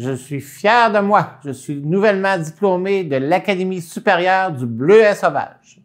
Je suis fier de moi. Je suis nouvellement diplômé de l'Académie supérieure du Bleuet sauvage.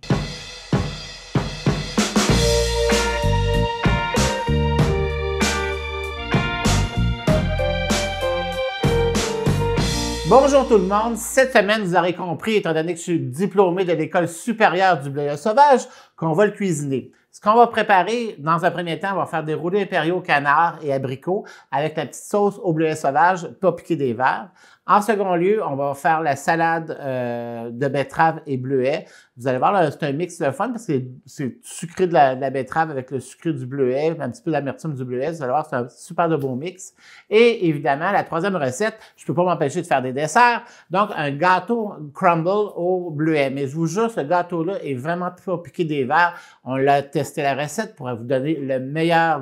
Bonjour tout le monde. Cette semaine, vous aurez compris, étant donné que je suis diplômé de l'École supérieure du Bleuet sauvage, qu'on va le cuisiner. Ce qu'on va préparer, dans un premier temps, on va faire des roulés impériaux canard et abricots avec la petite sauce au bleuet sauvage, pas piqué des verres. En second lieu, on va faire la salade de betterave et bleuet. Vous allez voir, là, c'est un mix de fun parce que c'est sucré de la betterave avec le sucré du bleuet, un petit peu d'amertume du bleuet. Vous allez voir, c'est un super de beau mix. Et évidemment, la troisième recette, je peux pas m'empêcher de faire des desserts. Donc, un gâteau crumble au bleuet. Mais je vous jure, ce gâteau-là est vraiment pas piqué des verres. On l'a testé la recette pour vous donner le meilleur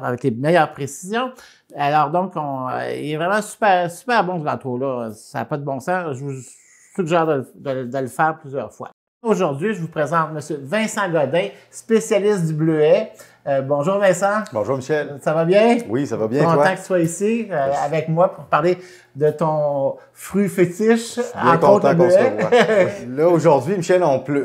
avec les meilleures précisions. Alors donc, il est vraiment super bon ce gâteau-là. Ça n'a pas de bon sens. Je vous suggère de le faire plusieurs fois. Aujourd'hui, je vous présente M. Vincent Godin, spécialiste du bleuet. Bonjour Vincent. Bonjour Michel. Ça va bien? Oui, ça va bien. Content que tu sois ici avec moi pour parler de ton fruit fétiche, entre autres le bleuet. Là, aujourd'hui, Michel,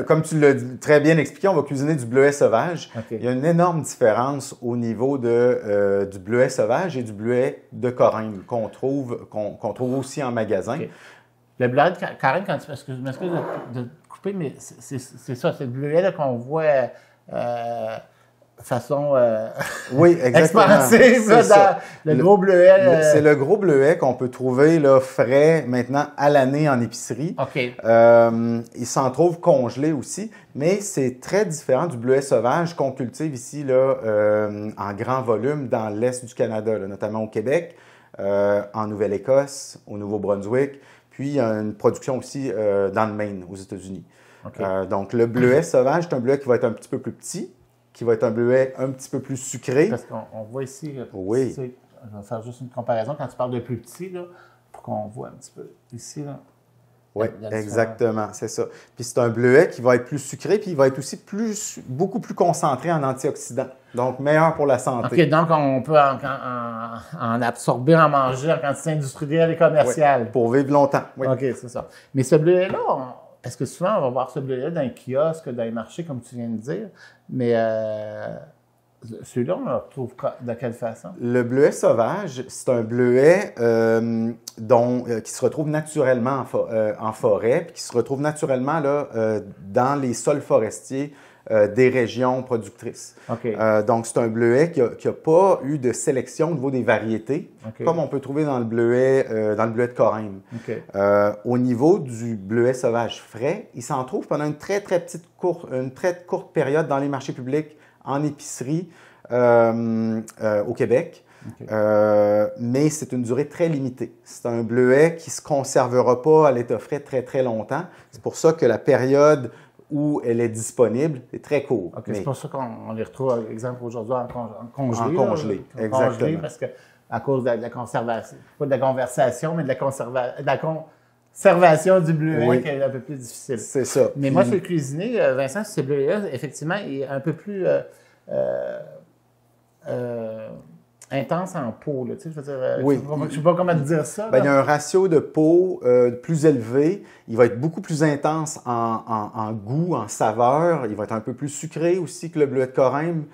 comme tu l'as très bien expliqué, on va cuisiner du bleuet sauvage. Okay. Il y a une énorme différence au niveau du bleuet sauvage et du bleuet de Corinthe qu'on trouve aussi en magasin. Okay. Le bleuet de Corinthe, quand tu je m'excuse de couper, mais c'est ça, c'est le bleuet qu'on voit façon oui, exactement. expansive, le gros bleuet. C'est le gros bleuet qu'on peut trouver là, frais maintenant à l'année en épicerie. Okay. Il s'en trouve congelé aussi, mais c'est très différent du bleuet sauvage qu'on cultive ici là, en grand volume dans l'Est du Canada, là, notamment au Québec, en Nouvelle-Écosse, au Nouveau-Brunswick, puis il y a une production aussi dans le Maine, aux États-Unis. Okay. Donc le bleuet sauvage, c'est un bleuet qui va être un petit peu plus petit, qui va être un bleuet un petit peu plus sucré. Parce qu'on voit ici, oui. Je vais faire juste une comparaison quand tu parles de plus petit, là, pour qu'on voit un petit peu ici. Là, oui, exactement, c'est ça. Puis c'est un bleuet qui va être plus sucré, puis il va être aussi beaucoup plus concentré en antioxydants, donc meilleur pour la santé. OK, donc on peut en absorber, en manger en quantité industrielle et commerciale. Oui, pour vivre longtemps. Oui. OK, c'est ça. Mais ce bleuet-là, est-ce que souvent on va voir ce bleuet-là dans les kiosques, dans les marchés, comme tu viens de dire, mais celui-là, on le retrouve de quelle façon? Le bleuet sauvage, c'est un bleuet qui se retrouve naturellement en forêt, puis qui se retrouve naturellement là, dans les sols forestiers des régions productrices. Okay. Donc, c'est un bleuet qui n'a pas eu de sélection au niveau des variétés, okay, comme on peut trouver dans le bleuet de Corinthe. Okay. Au niveau du bleuet sauvage frais, il s'en trouve pendant une très courte période dans les marchés publics, en épicerie au Québec. Okay. Mais c'est une durée très limitée. C'est un bleuet qui ne se conservera pas à l'état frais très longtemps. C'est pour ça que la période où elle est disponible est très courte. Okay, c'est pour ça qu'on les retrouve, par exemple, aujourd'hui en congelé. En congelé, exactement. Congelé parce que, à cause de la conservation, pas de la conversation, mais de la conservation du bleuet, oui, qui est un peu plus difficile. C'est ça. Mais moi, je vais cuisiner, Vincent, ce bleuet-là, effectivement, il est un peu plus intense en peau, là, tu sais, je veux dire, oui. Je ne sais pas comment te dire ça. Il y a un ratio de peau plus élevé. Il va être beaucoup plus intense en goût, en saveur. Il va être un peu plus sucré aussi que le bleuet de Corinthe.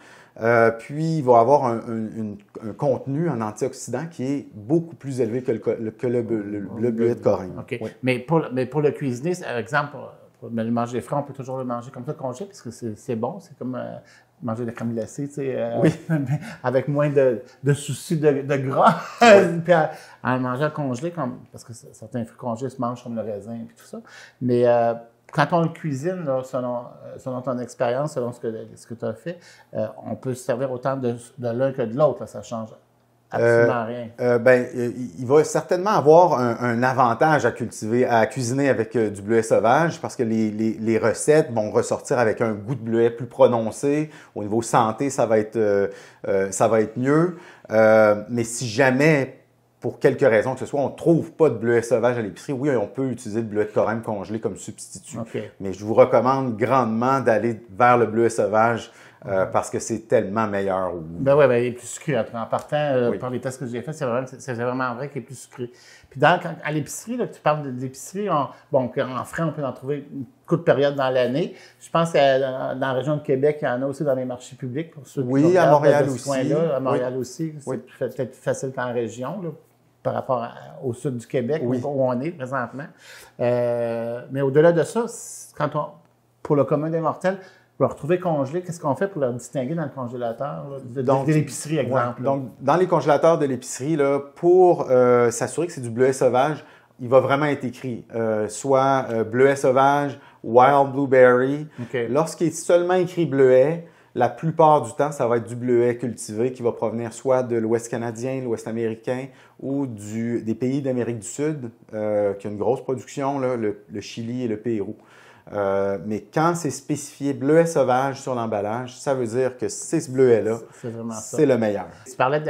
Puis, il va avoir un contenu en antioxydants qui est beaucoup plus élevé que le bleuet de Corinthe. OK. Oui. Mais pour le cuisiner, par exemple, pour le manger frais, on peut toujours le manger comme ça congelé, parce que c'est bon. C'est comme manger de la crème glacée, tu sais, oui. avec moins de soucis de gras. Oui. Puis en mangeant congelé, parce que certains fruits congelés se mangent comme le raisin et tout ça. Mais quand on le cuisine, là, selon ton expérience, selon ce que tu as fait, on peut se servir autant de l'un que de l'autre. Ça change absolument rien. Il va certainement avoir un avantage à cuisiner avec du bleuet sauvage parce que les recettes vont ressortir avec un goût de bleuet plus prononcé. Au niveau santé, ça va être mieux. Mais si jamais, pour quelque raison que ce soit, on ne trouve pas de bleuet sauvage à l'épicerie, oui, on peut utiliser le bleuet de Corinthe congelé comme substitut. Okay. Mais je vous recommande grandement d'aller vers le bleuet sauvage parce que c'est tellement meilleur. Ben oui, ben, il est plus sucré. En partant, par les tests que j'ai faits, c'est vraiment vrai qu'il est plus sucré. Puis à l'épicerie, là, tu parles de l'épicerie, en frais, on peut en trouver une courte période dans l'année. Je pense que dans la région de Québec, il y en a aussi dans les marchés publics pour ceux qui à Montréal aussi. À Montréal aussi, c'est peut-être plus facile qu'en région, là, par rapport au sud du Québec, où on est présentement. Mais au-delà de ça, pour le commun des mortels, pour le retrouver congelé, qu'est-ce qu'on fait pour le distinguer dans le congélateur de l'épicerie, exemple? Donc, dans les congélateurs de l'épicerie, là, pour s'assurer que c'est du bleuet sauvage, il va vraiment être écrit soit bleuet sauvage, wild blueberry. Okay. Lorsqu'il est seulement écrit bleuet, la plupart du temps, ça va être du bleuet cultivé qui va provenir soit de l'Ouest canadien, l'Ouest américain ou des pays d'Amérique du Sud, qui a une grosse production, là, le Chili et le Pérou. Mais quand c'est spécifié bleuet sauvage sur l'emballage, ça veut dire que c'est ce bleuet-là, c'est le meilleur. Tu parlais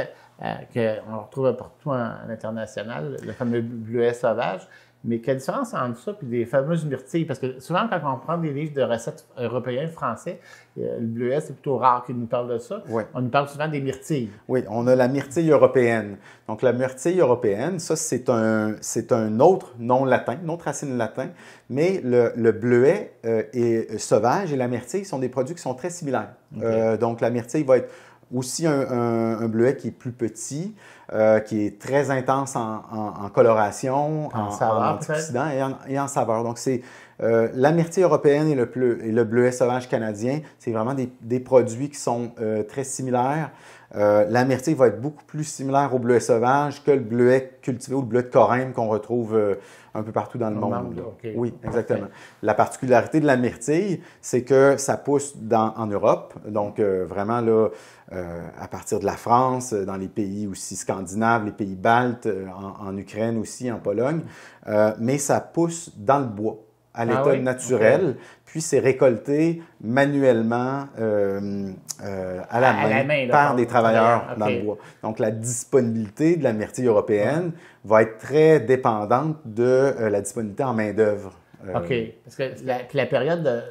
qu'on retrouve partout à l'international, le fameux bleuet sauvage. Mais quelle différence entre ça et des fameuses myrtilles? Parce que souvent, quand on prend des livres de recettes européens, français, le bleuet, c'est plutôt rare qu'ils nous parlent de ça. Oui. On nous parle souvent des myrtilles. Oui, on a la myrtille européenne. Donc, la myrtille européenne, ça, c'est un autre nom latin, une autre racine latin. Mais le bleuet sauvage et la myrtille sont des produits qui sont très similaires. Okay. Donc, la myrtille va être aussi un bleuet qui est plus petit, qui est très intense en coloration, en antioxydants et en saveur. Donc, c'est la myrtille européenne et le bleuet sauvage canadien, c'est vraiment des produits qui sont très similaires. La myrtille va être beaucoup plus similaire au bleuet sauvage que le bleuet cultivé ou le bleuet de Corinthe qu'on retrouve un peu partout dans le monde. Okay. Oui, exactement. Okay. La particularité de la myrtille, c'est que ça pousse en Europe, donc vraiment là, à partir de la France, dans les pays aussi scandinaves, les pays baltes, en Ukraine aussi, en Pologne, mais ça pousse dans le bois, à l'état naturel, okay. Puis c'est récolté manuellement à la main par des travailleurs dans le bois. Donc la disponibilité de la myrtille européenne va être très dépendante de la disponibilité en main-d'œuvre. OK. Parce que la période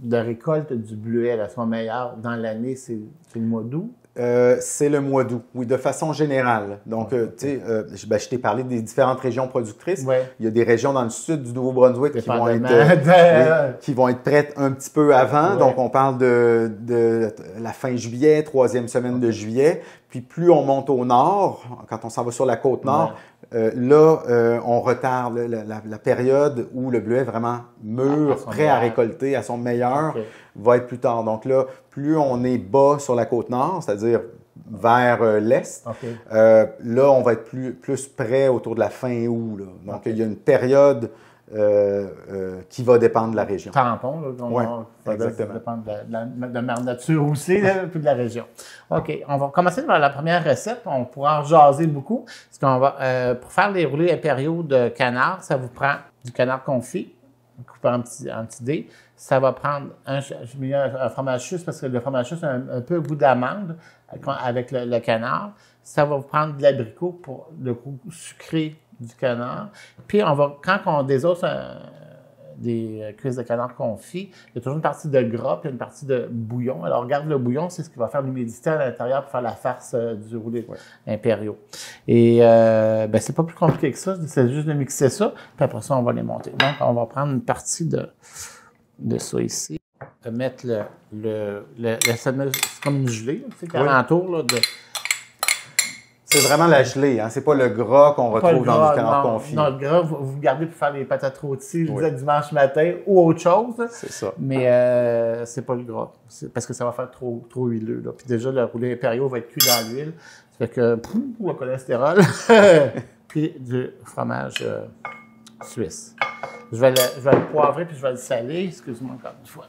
de récolte du bleuet, à son meilleur dans l'année, c'est le mois d'août? C'est le mois d'août, oui, de façon générale. Donc, tu sais, je t'ai parlé des différentes régions productrices. Ouais. Il y a des régions dans le sud du Nouveau-Brunswick qui vont être prêtes un petit peu avant. Ouais. Donc, on parle de la fin juillet, 3e semaine de juillet. Puis, plus on monte au nord, quand on s'en va sur la côte nord, on retarde la période où le bleuet est vraiment mûr, prêt à récolter, à son meilleur, va être plus tard. Donc là, plus on est bas sur la côte nord, c'est-à-dire vers l'est, là, on va être plus près autour de la fin août. Là. Donc, il y a une période qui va dépendre de la région. Tampon, là. Exactement. Ça dépend de la nature aussi, puis de la région. OK. On va commencer par la première recette. On pourra en jaser beaucoup. Parce qu'on va, pour faire les roulés impériaux de canard, ça vous prend du canard confit, coupé en petits dés. Ça va prendre je mets un fromage suisse parce que le fromage suisse a un peu goût d'amande avec le canard. Ça va vous prendre de l'abricot pour le goût sucré du canard. Puis, quand on désosse des cuisses de canard confit, il y a toujours une partie de gras puis une partie de bouillon. Alors, regarde le bouillon, c'est ce qui va faire l'humidité à l'intérieur pour faire la farce du roulé impériaux. Et c'est pas plus compliqué que ça, c'est juste de mixer ça, puis après ça, on va les monter. Donc, on va prendre une partie de ça ici, mettre c'est comme une gelée, tu sais, qui alentour là, de... C'est vraiment la gelée, hein? C'est pas le gras qu'on retrouve dans du canard confit. Non, le gras, vous gardez pour faire les patates rôties, je disais dimanche matin ou autre chose. C'est ça. Mais c'est pas le gras, parce que ça va faire trop huileux. Là. Puis déjà, le roulé impériaux va être cuit dans l'huile. Ça fait que, le cholestérol. Puis du fromage suisse. Je vais le poivrer puis je vais le saler. Excuse-moi encore une fois.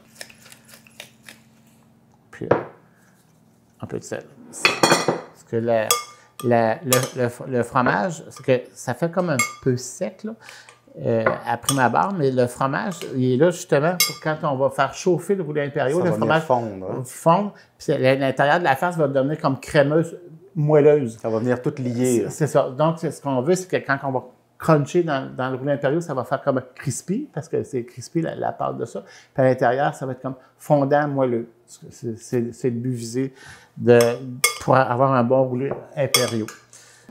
Puis un peu de sel. Parce que le fromage, c'est que ça fait comme un peu sec là, à prime abord, mais le fromage, il est là justement pour quand on va faire chauffer le roulé impériaux, le fromage va fondre, puis l'intérieur de la farce va devenir comme crémeuse, moelleuse. Ça va venir tout lier. C'est ça. Donc, ce qu'on veut, c'est que quand on va cruncher dans le rouleau impériaux, ça va faire comme crispy, parce que c'est crispy la pâte de ça. Puis à l'intérieur, ça va être comme fondant moelleux. C'est le but visé pour avoir un bon rouleau impériaux.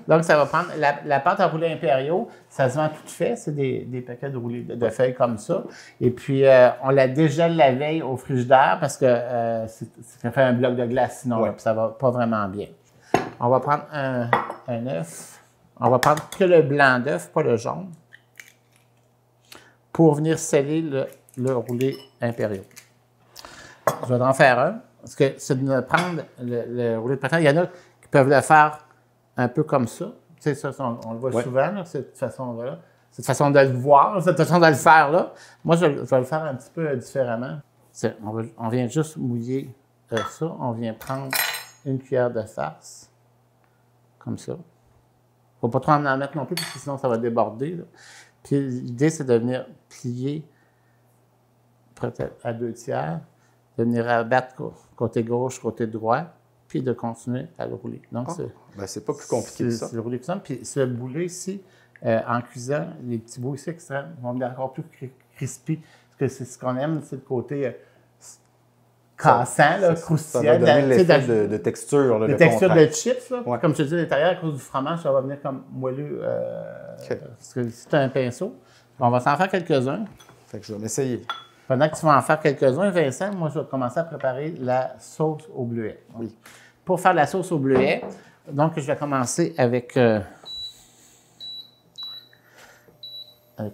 Donc, ça va prendre la pâte à rouler impériaux, ça se vend tout fait, c'est des paquets de roulés de feuilles comme ça. Et puis, on la dégèle la veille au frigidaire parce que ça fait un bloc de glace sinon, puis ça va pas vraiment bien. On va prendre un œuf. On va prendre que le blanc d'œuf, pas le jaune, pour venir sceller le roulé impériaux. Je vais en faire un, parce que c'est de prendre le roulé de printemps. Il y en a qui peuvent le faire un peu comme ça. Tu sais, ça, on le voit souvent, là, cette façon-là. Cette façon de le voir, cette façon de le faire, là. Moi, je vais le faire un petit peu différemment. On vient juste mouiller ça. On vient prendre une cuillère de farce, comme ça. Faut pas trop en mettre non plus, parce que sinon, ça va déborder, là. Puis l'idée, c'est de venir plier peut-être à 2/3, de venir abattre côté gauche, côté droit, puis de continuer à le rouler. Donc, c'est pas plus compliqué que ça. C'est le rouler comme ça. Puis ce boulet ici, en cuisant, les petits bouts ici extrêmes vont devenir encore plus crispy. Parce que c'est ce qu'on aime, c'est le côté cassant, là, croustillant. Ça va donner l'effet de texture. De texture de chips. Là. Ouais. Comme je te dis, à l'intérieur, à cause du fromage, ça va venir comme moelleux. Parce que c'est un pinceau. On va s'en faire quelques-uns. Fait que je vais m'essayer. Pendant que tu vas en faire quelques-uns, Vincent, moi, je vais commencer à préparer la sauce au bleuet. Oui. Pour faire la sauce au bleuet, donc, je vais commencer avec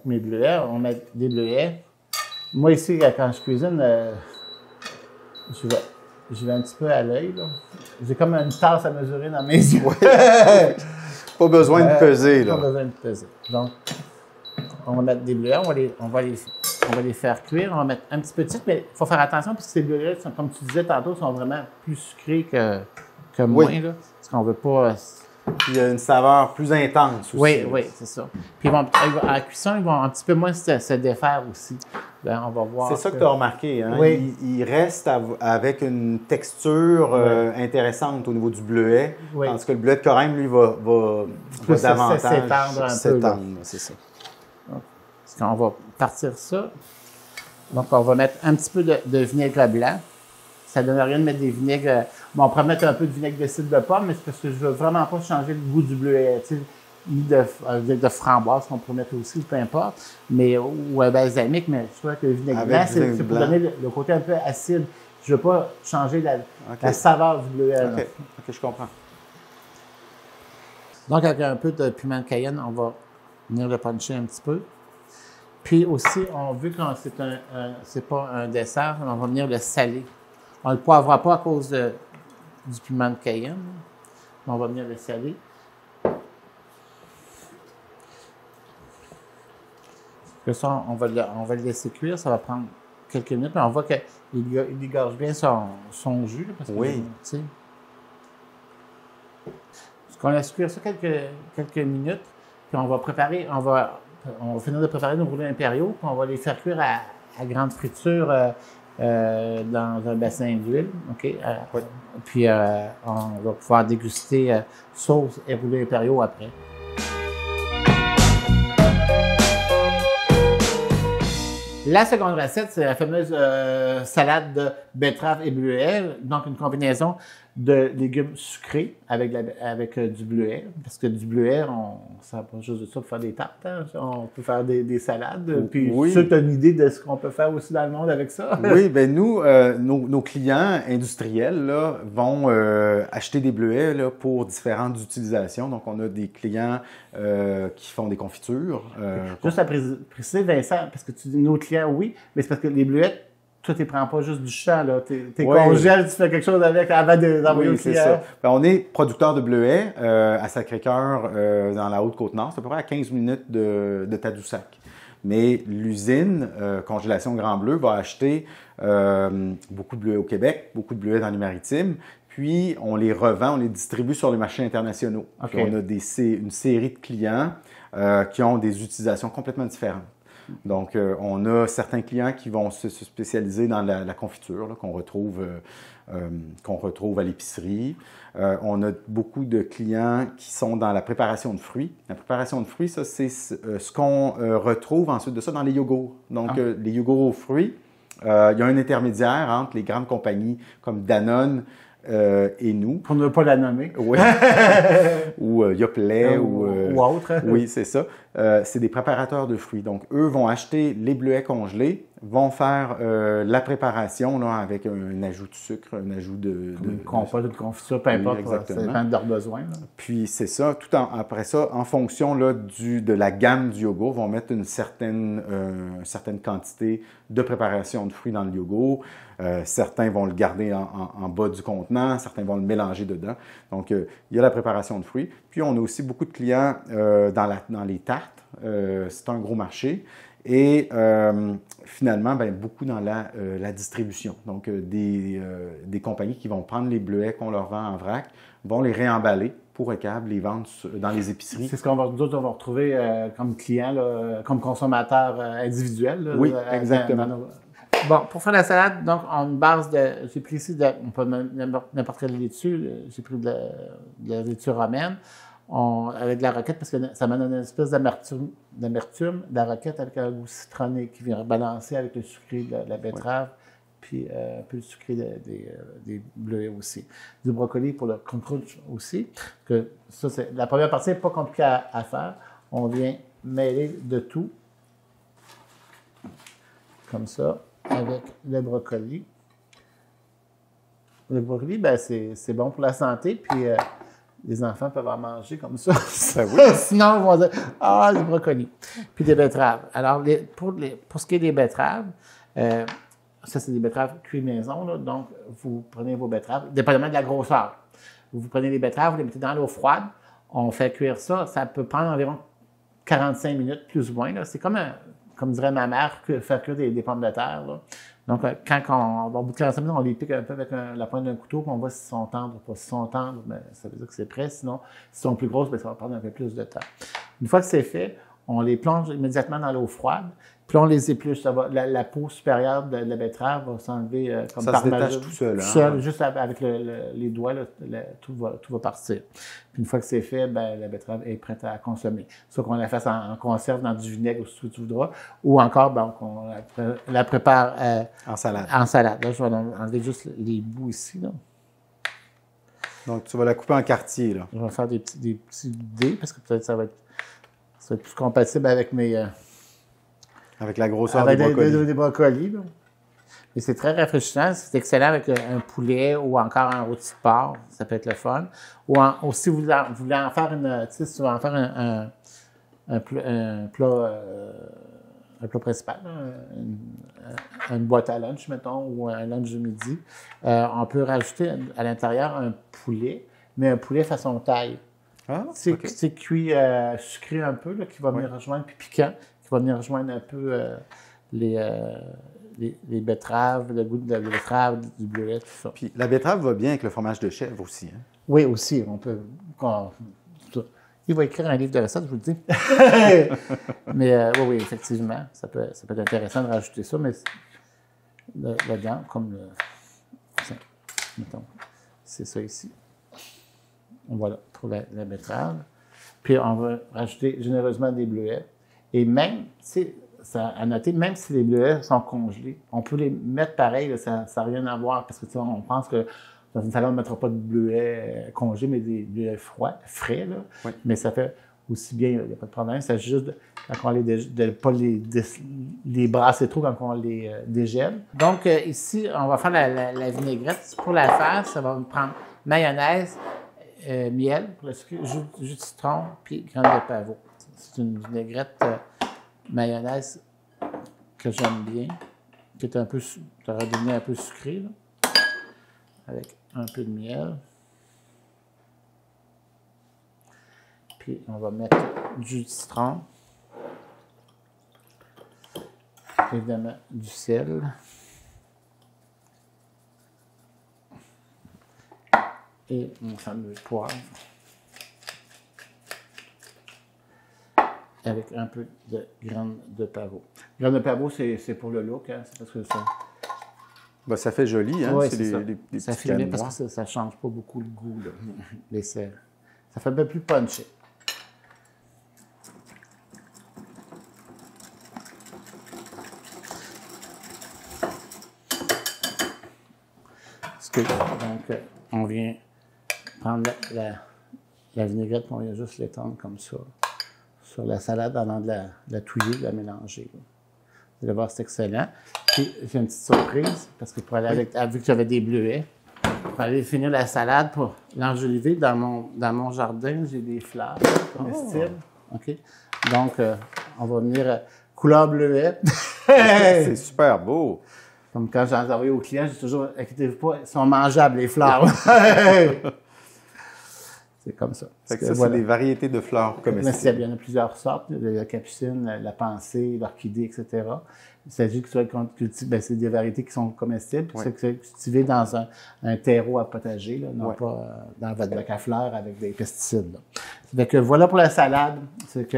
mes bleuets. On met des bleuets. Moi, ici, quand je cuisine, je vais un petit peu à l'œil. J'ai comme une tasse à mesurer dans mes yeux. Pas besoin de peser, là. Pas besoin de peser. Donc, on va mettre des bleuets, on va les faire cuire. On va mettre un petit peu de sucre, mais il faut faire attention parce que ces bleuets, comme tu disais tantôt, sont vraiment plus sucrés que moins. Là, parce qu'on veut pas. Puis il y a une saveur plus intense aussi. Oui, c'est ça. Puis à la cuisson, ils vont un petit peu moins se défaire aussi. Bien, on va voir. C'est ça que tu as remarqué. Hein? Oui. Il reste avec une texture intéressante au niveau du bleuet. Oui. Tandis que le bleuet de Corrèmes, lui, va davantage s'étendre un peu. C'est ça. Parce qu'on va partir ça. Donc, on va mettre un petit peu de vinaigre blanc. Ça ne donne rien de mettre des vinaigres. Bon, on pourrait mettre un peu de vinaigre de cidre de pomme, mais c'est parce que je ne veux vraiment pas changer le goût du bleuet. Ni de framboise qu'on pourrait mettre aussi, peu importe. Mais, ou un balsamique, mais je crois que le vinaigre blanc, c'est pour donner le côté un peu acide. Je ne veux pas changer la saveur du bleuet. OK, je comprends. Donc, avec un peu de piment de Cayenne, on va venir le puncher un petit peu. Puis aussi, vu que c'est pas un dessert, on va venir le saler. On ne le poivrera pas à cause du piment de Cayenne. On va venir le saler. Que ça, on va le laisser cuire. Ça va prendre quelques minutes. Mais on voit qu'il égorge bien son jus. Parce que, oui. Parce qu'on laisse cuire ça quelques minutes. Puis on va finir de préparer nos roulés impériaux. Puis on va les faire cuire à grande friture. Dans un bassin d'huile, OK? Puis, on va pouvoir déguster sauce et roulés impériaux après. La seconde recette, c'est la fameuse salade de betterave et bleuet, donc une combinaison de légumes sucrés avec du bleuet, parce que du bleuet, ça n'a pas juste de ça pour faire des tartes, hein? On peut faire des salades, puis tu as une idée de ce qu'on peut faire aussi dans le monde avec ça? Oui, bien nous, nos clients industriels là, vont acheter des bleuets là, pour différentes utilisations. Donc, on a des clients qui font des confitures. Juste à préciser, Vincent, parce que tu dis nos clients, oui, mais c'est parce que les bleuets, toi, tu ne prends pas juste du champ, là. Tu congèles, tu fais quelque chose avec avant d'envoyer au client. Ça. Ben, on est producteur de bleuets à Sacré-Cœur, dans la Haute-Côte-Nord. C'est à peu près à 15 minutes de Tadoussac. Mais l'usine Congélation Grand Bleu va acheter beaucoup de bleuets au Québec, beaucoup de bleuets dans les Maritimes. Puis, on les revend, on les distribue sur les marchés internationaux. Okay. Puis on a une série de clients qui ont des utilisations complètement différentes. Donc, on a certains clients qui vont se spécialiser dans la confiture là, qu'on retrouve à l'épicerie. On a beaucoup de clients qui sont dans la préparation de fruits. La préparation de fruits, ça, c'est ce qu'on retrouve ensuite de ça dans les yogourts. Donc, les yogourts aux fruits, il y a un intermédiaire entre les grandes compagnies comme Danone et nous. Pour ne pas la nommer. Oui. Ou Yoplait ou autre. Oui, c'est ça. C'est des préparateurs de fruits. Donc, eux vont acheter les bleuets congelés, vont faire la préparation là, avec un ajout de sucre, un ajout de compote, de confiture, peu importe, ça dépend de leurs besoins. Là. Puis c'est ça. Après ça, en fonction là, de la gamme du yogourt, vont mettre une certaine quantité de préparation de fruits dans le yogourt. Certains vont le garder en bas du contenant, certains vont le mélanger dedans. Donc, il y a la préparation de fruits. Puis, on a aussi beaucoup de clients dans les tartes. C'est un gros marché. Et finalement, beaucoup dans la distribution. Donc, des compagnies qui vont prendre les bleuets qu'on leur vend en vrac, vont les réemballer pour ECAB, les vendre dans les épiceries. C'est ce qu'on va retrouver comme client, là, comme consommateur individuel. Là, oui, exactement. Bon, pour faire la salade, donc, on a une base de... J'ai pris ici, on peut mettre n'importe quelle laitue. J'ai pris de la laitue romaine avec de la roquette parce que ça m'a donné une espèce d'amertume de la roquette avec un goût citronné qui vient balancer avec le sucré de la betterave, puis un peu le sucré des bleuets aussi. Du brocoli pour le crunch aussi. Ça, la première partie n'est pas compliquée à faire. On vient mêler de tout, comme ça, avec le brocoli. Le brocoli, c'est bon pour la santé, puis les enfants peuvent en manger comme ça. Sinon, ils vont dire « Ah, du brocoli ». Puis des betteraves. Alors, pour ce qui est des betteraves, ça, c'est des betteraves cuites maison, là, donc vous prenez vos betteraves, dépendamment de la grosseur. Vous prenez les betteraves, vous les mettez dans l'eau froide, on fait cuire ça, ça peut prendre environ 45 minutes, plus ou moins. C'est comme dirait ma mère, faire cuire des pommes de terre. Là. Donc, au bout de 45 minutes, on les pique un peu avec la pointe d'un couteau, puis on voit s'ils sont tendres ou pas. S'ils sont tendres, ça veut dire que c'est prêt. Sinon, s'ils sont plus grosses, ça va prendre un peu plus de temps. Une fois que c'est fait, on les plonge immédiatement dans l'eau froide, puis on les épluche. La peau supérieure de la betterave va s'enlever comme par magie. Ça se détache tout seul. Juste avec les doigts, là, tout va partir. Puis une fois que c'est fait, la betterave est prête à consommer. Soit qu'on la fasse en conserve dans du vinaigre ou ce que tu voudras, ou encore qu'on la prépare en salade. En salade. Là, je vais enlever juste les bouts ici. Là. Donc, tu vas la couper en quartiers. Là. Je vais faire des petits dés parce que peut-être ça va être plus compatible avec mes... avec la grosseur des brocolis. Des brocolis, là. Mais c'est très rafraîchissant. C'est excellent avec un poulet ou encore un rôti de porc. Ça peut être le fun. Ou si vous voulez en faire si tu veux en faire un plat principal, une boîte à lunch, mettons, ou un lunch de midi, on peut rajouter à l'intérieur un poulet, mais un poulet façon taille. C'est cuit sucré un peu, là, qui va venir rejoindre, puis piquant, qui va venir rejoindre un peu les betteraves, le goût de la betterave, du bleuet, tout ça. Puis la betterave va bien avec le fromage de chèvre aussi. Hein? Oui, aussi. On peut. Il va écrire un livre de recettes, je vous le dis. Mais oui, effectivement, ça peut être intéressant de rajouter ça, mais la viande, comme mettons, c'est ça ici. Voilà, pour la betterave. Puis on va rajouter généreusement des bleuets. Et même, à noter, même si les bleuets sont congelés, on peut les mettre pareil, là, ça n'a rien à voir, parce que on pense que dans une salade, on ne mettra pas de bleuets congelés, mais des bleuets frais. Là. Oui. Mais ça fait aussi bien, il n'y a pas de problème. C'est juste quand on de ne pas les brasser trop quand on les dégèle. Donc ici, on va faire la vinaigrette. Pour la faire, ça va me prendre mayonnaise, miel pour le sucre, jus de citron, puis graines de pavot. C'est une vinaigrette mayonnaise que j'aime bien, qui est t'aurais devenu un peu sucré, là, avec un peu de miel. Puis on va mettre du jus de citron, évidemment du sel. Et mon fameux poivre. avec un peu de graines de pavot. Graines de pavot, c'est pour le look, hein? C'est parce que ça... Ben, ça fait joli, hein? Oui, c'est ça. les Ça petits fait bien cannes parce que ça ne change pas beaucoup le goût, là, les sels. Ça fait un peu plus punché. Donc, on vient prendre la vinaigrette, on vient juste l'étendre comme ça sur la salade avant de la touiller, de la mélanger. Là. Vous allez voir, c'est excellent. Puis, j'ai une petite surprise, parce que pour aller avec, vu que j'avais des bleuets, pour aller finir la salade, pour l'enjoliver, dans mon jardin, j'ai des fleurs comestibles. OK? Donc, on va venir couleur bleuet. C'est super beau. Comme quand j'en envoie aux clients, j'ai toujours, inquiétez-vous pas, ils sont mangeables, les fleurs. C'est comme ça. Fait que ça, c'est des variétés de fleurs comestibles. Il y en a plusieurs sortes, la capucine, la pensée, l'orchidée, etc. Il s'agit que tu vas cultiver, c'est des variétés qui sont comestibles, c'est cultivé dans un terreau à potager, là, non pas dans votre bac à fleurs avec des pesticides. Fait que voilà pour la salade. C'est que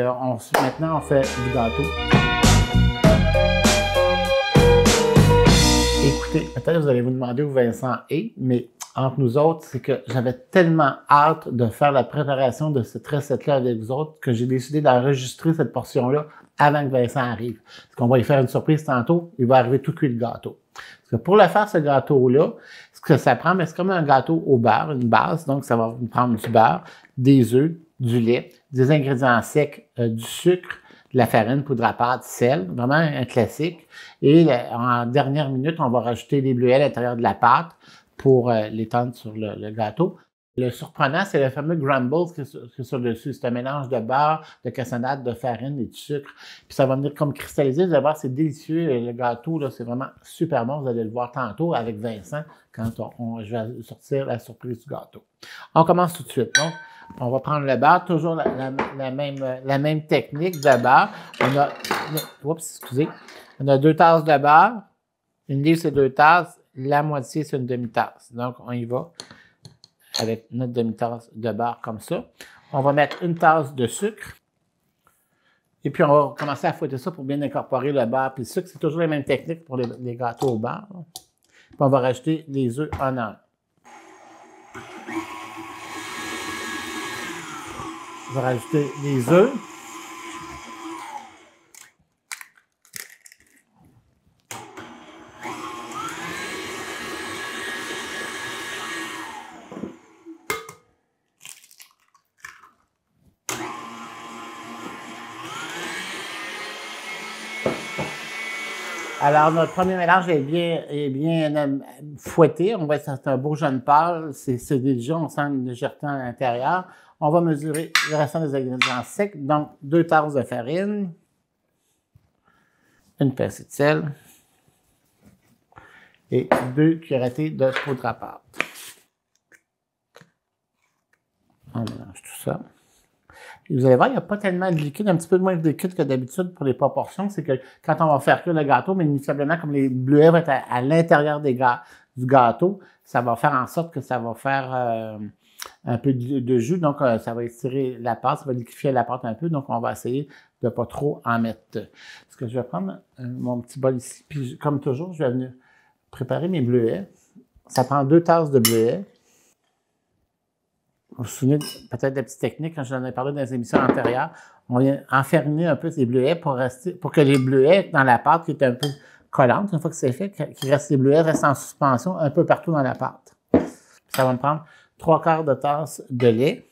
maintenant, on fait du gâteau. Écoutez, peut-être vous allez vous demander où Vincent est, mais entre nous autres, c'est que j'avais tellement hâte de faire la préparation de cette recette-là avec vous autres que j'ai décidé d'enregistrer cette portion-là avant que Vincent arrive. Parce qu'on va lui faire une surprise tantôt, il va arriver tout cuit le gâteau. Parce que pour le faire, ce gâteau-là, ce que ça prend, c'est comme un gâteau au beurre, une base, donc ça va prendre du beurre, des œufs, du lait, des ingrédients secs, du sucre, de la farine, poudre à pâte, sel, vraiment un classique. Et en dernière minute, on va rajouter les bleuets à l'intérieur de la pâte pour l'étendre sur le gâteau. Le surprenant, c'est le fameux crumble qui est sur le dessus. C'est un mélange de beurre, de cassonade, de farine et de sucre. Puis ça va venir comme cristalliser. Vous allez voir, c'est délicieux. Le gâteau, là, c'est vraiment super bon. Vous allez le voir tantôt avec Vincent quand je vais sortir la surprise du gâteau. On commence tout de suite. Donc, on va prendre le beurre, toujours la même technique de beurre. On a 2 tasses de beurre. Une livre, c'est 2 tasses. La moitié, c'est une demi-tasse. Donc, on y va avec notre demi-tasse de beurre comme ça. On va mettre 1 tasse de sucre. Et puis, on va commencer à fouetter ça pour bien incorporer le beurre. Puis le sucre, c'est toujours la même technique pour les gâteaux au beurre. Puis, on va rajouter les œufs un à un. On va rajouter les œufs. Alors, notre premier mélange est bien fouetté. On va être un beau jaune pâle. C'est déjà, on sent une légèreté à l'intérieur. On va mesurer le restant des ingrédients secs. Donc, 2 tasses de farine, 1 pincée de sel et 2 cuillerées de poudre à pâte. On mélange tout ça. Et vous allez voir, il n'y a pas tellement de liquide, un petit peu moins de liquide que d'habitude pour les proportions. C'est que quand on va faire cuire le gâteau, mais inévitablement, comme les bleuets vont être à l'intérieur du gâteau, ça va faire en sorte que ça va faire un peu de jus. Donc, ça va étirer la pâte, ça va liquéfier la pâte un peu. Donc, on va essayer de ne pas trop en mettre. Parce que je vais prendre mon petit bol ici. Puis, comme toujours, je vais venir préparer mes bleuets. Ça prend 2 tasses de bleuets. Vous vous souvenez peut-être de la petite technique, quand j'en ai parlé dans les émissions antérieures, on vient enfermer un peu ces bleuets pour que les bleuets dans la pâte qui est un peu collante, une fois que c'est fait, les bleuets restent en suspension un peu partout dans la pâte. Ça va me prendre 3/4 de tasse de lait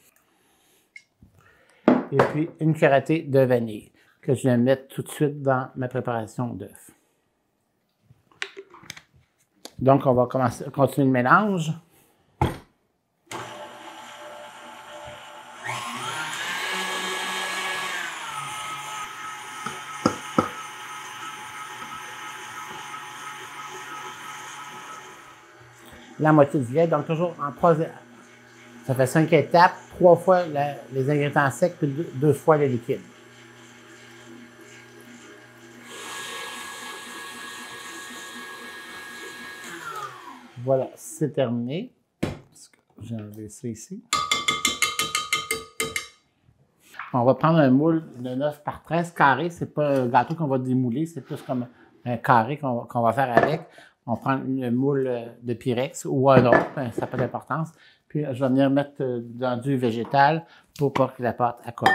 et puis 1 cuillerée de vanille que je vais mettre tout de suite dans ma préparation d'œufs. Donc, on va continuer le mélange. La moitié du lait, donc toujours en 3, ça fait 5 étapes, 3 fois les ingrédients secs, puis 2 fois le liquide. Voilà, c'est terminé. J'ai enlevé ça ici. On va prendre un moule de 9 par 13 carré. C'est pas un gâteau qu'on va démouler, c'est plus comme un carré qu'on va faire avec. On prend un moule de Pyrex ou un autre, ça n'a pas d'importance. Puis je vais venir mettre dans du végétal pour pas que la pâte accole.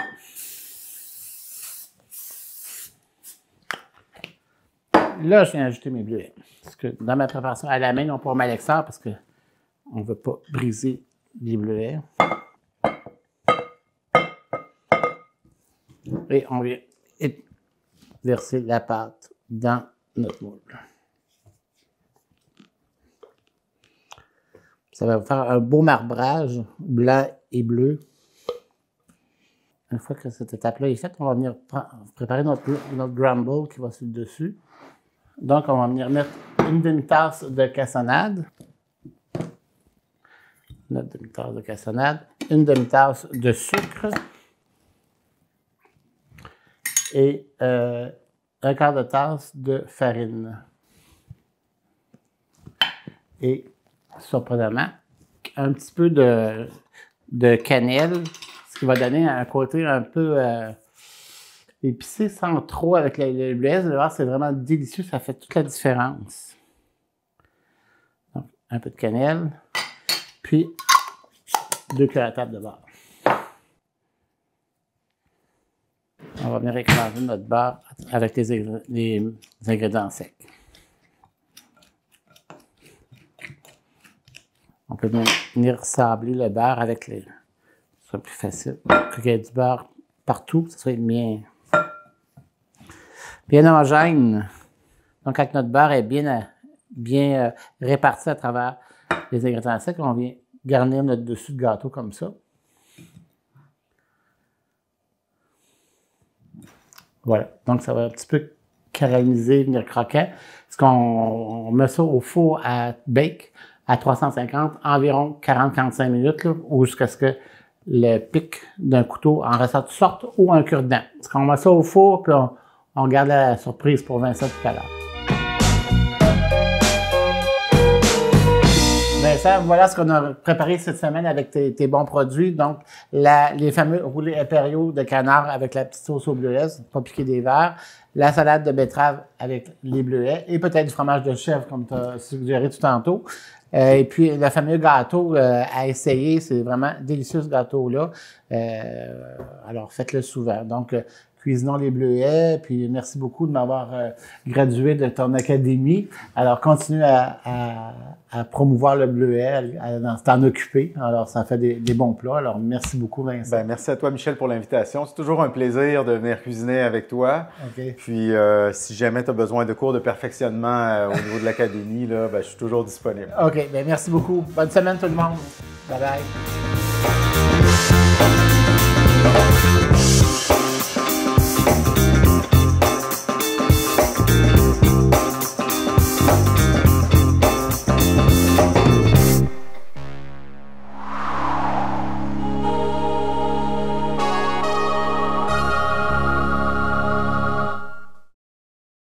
Là, je viens ajouter mes bleuets. Parce que dans ma préparation à la main, non pas au malaxeur, parce que on ne veut pas briser les bleuets. Et on vient verser la pâte dans notre moule. Ça va faire un beau marbrage blanc et bleu. Une fois que cette étape-là est faite, on va venir préparer notre crumble qui va sur le dessus. Donc, on va venir mettre une demi-tasse de cassonade. Notre demi-tasse de cassonade. Une demi-tasse de sucre. Et un quart de tasse de farine. Et, surprenamment, un petit peu de cannelle, ce qui va donner un côté un peu épicé sans trop avec le bleuet. Vous allez voir, c'est vraiment délicieux, ça fait toute la différence. Donc, un peu de cannelle, puis 2 cuillères à table de beurre. On va venir écraser notre beurre avec les ingrédients secs. On peut venir sabler le beurre avec les... Ce sera plus facile. Qu'il y ait du beurre partout, ça soit bien homogène. Donc, quand notre beurre est bien réparti à travers les ingrédients secs, on vient garnir notre dessus de gâteau comme ça. Voilà. Donc, ça va un petit peu caraméliser, venir croquant. Parce qu'on met ça au four à bake à 350, environ 40-45 minutes, là, ou jusqu'à ce que le pic d'un couteau en ressorte sorte ou un cure-dent. Parce qu'on met ça au four, puis on garde la surprise pour Vincent tout à l'heure. Vincent, voilà ce qu'on a préparé cette semaine avec tes bons produits. Donc, les fameux roulés impériaux de canard avec la petite sauce au bleuet, pas piquer des verres. La salade de betterave avec les bleuets et peut-être du fromage de chèvre, comme tu as suggéré tout tantôt. Et puis, le fameux gâteau à essayer, c'est vraiment délicieux ce gâteau-là. Alors, faites-le souvent. Donc, cuisinons les bleuets, puis merci beaucoup de m'avoir gradué de ton académie. Alors, continue à promouvoir le bleuet, à t'en occuper. Alors, ça fait des bons plats. Alors, merci beaucoup, Vincent. Ben, merci à toi, Michel, pour l'invitation. C'est toujours un plaisir de venir cuisiner avec toi. Okay. Puis, si jamais tu as besoin de cours de perfectionnement au niveau de l'académie, là, ben, je suis toujours disponible. OK. Ben, merci beaucoup. Bonne semaine, tout le monde. Bye-bye.